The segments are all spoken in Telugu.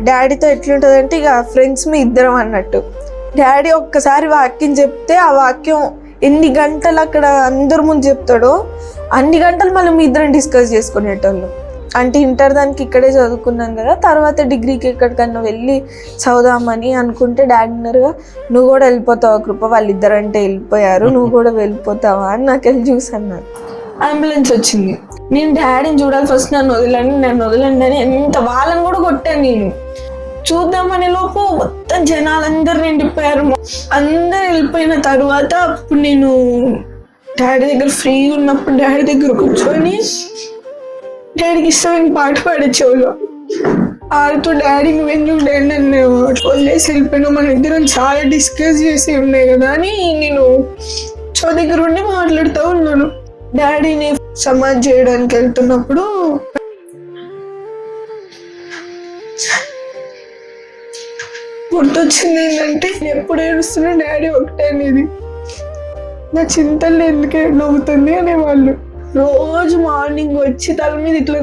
డాడీతో ఎట్లుంటుందంటే ఇక ఫ్రెండ్స్ మీ ఇద్దరం అన్నట్టు. డాడీ ఒక్కసారి వాక్యం చెప్తే ఆ వాక్యం ఎన్ని గంటలు అక్కడ అందరి ముందు చెప్తాడో అన్ని గంటలు మళ్ళీ మీ ఇద్దరం డిస్కస్ చేసుకునేటోళ్ళు. అంటే ఇంటర్ దానికి ఇక్కడే చదువుకున్నాను కదా, తర్వాత డిగ్రీకి ఎక్కడికన్నా వెళ్ళి చదువుదామని అనుకుంటే డాడీ అన్నారుగా, నువ్వు కూడా వెళ్ళిపోతావా కృప, వాళ్ళిద్దరు అంటే వెళ్ళిపోయారు, నువ్వు కూడా వెళ్ళిపోతావా అని నాకు వెళ్ళి చూసన్నారు. అంబులెన్స్ వచ్చింది, నేను డాడీని చూడాలి, ఫస్ట్ నన్ను వదలండి అని ఎంత వాళ్ళని కూడా కొట్టాను నేను. చూద్దామనే లోపు మొత్తం జనాలందరూ నిండిపోయారు. అందరు వెళ్ళిపోయిన తర్వాత అప్పుడు నేను డాడీ దగ్గర ఫ్రీగా ఉన్నప్పుడు డాడీ దగ్గర కూర్చొని డాడీకి ఇష్టమైన పాట పాడే చెవులో ఆడుతూ, డాడీ నువ్వెందుకు డాడీ నన్ను వదిలేసి వెళ్ళిపోయినా, మన ఇద్దరం చాలా డిస్కస్ చేసి ఉన్నాయి కదా అని నేను చో దగ్గర ఉండి మాట్లాడుతూ ఉన్నాను. డాడీని సమాధి చేయడానికి వెళ్తున్నప్పుడు గుర్తొచ్చింది ఏంటంటే, ఎప్పుడు ఏడుస్తున్నా డాడీ ఒకటే అనేది, నా చింతలు ఎందుకే నవ్వుతుంది అనేవాళ్ళు. రోజు మార్నింగ్ వచ్చి తల మీద ఇట్లా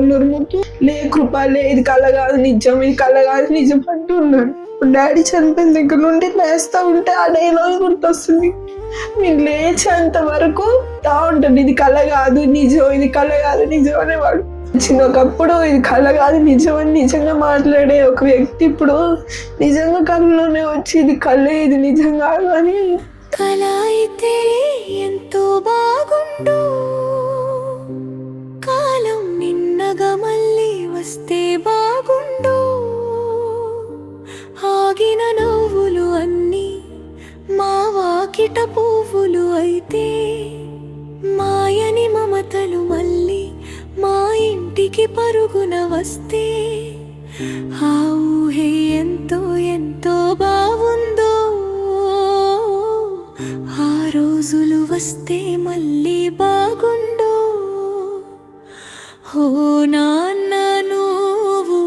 నురుముతూ, లే కృప, లే ఇది కళ కాదు నిజం, ఇది కళ కాదు నిజం అంటూ ఉన్నాడు. డాడీ చనిపోయిన దగ్గర నుండి లేస్తా ఉంటే ఆ డైలాగ్ గుర్తొస్తుంది. నేను లేచేంత వరకు తా ఉంటుంది, ఇది కళ కాదు నిజం, ఇది కళ కాదు నిజం అనేవాడు. చిన్నకప్పుడు ఇది కళ కాదు నిజం అని నిజంగా మాట్లాడే ఒక వ్యక్తి ఇప్పుడు నిజంగా కళలోనే వచ్చి ఇది కళే ఇది నిజం కాదు అని. కళ అయితే ఎంతో బాగుండు, కాలం నిన్నగా మళ్ళీ వస్తే బాగుండు, ఆగిన నవ్వులు అన్నీ మా వాకిట పువ్వులు అయితే, మాయని మమతలు మళ్ళీ మా ఇంటికి పరుగున వస్తే, ఆ ఊహే ఎంతో ఎంతో బాగుందో, ఆ రోజులు వస్తే మళ్ళీ బాగుండో. ఓ నాన్న నువ్వు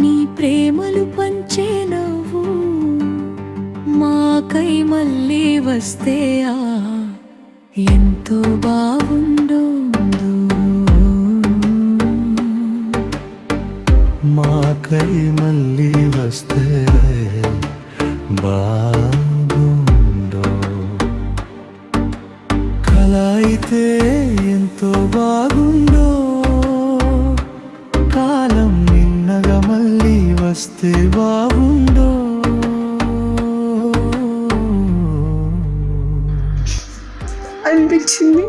నీ ప్రేమలు పంచే నవ్వు, మాకై మళ్ళీ వస్తే ఎంతో బాగుండో. మాకై మళ్ళీ వస్తే బాగుండో, కళ అయితే ఎంతో బాగుండో, కాలం నిన్నగా మళ్ళీ వస్తే బాగుండో. అనిపించింది.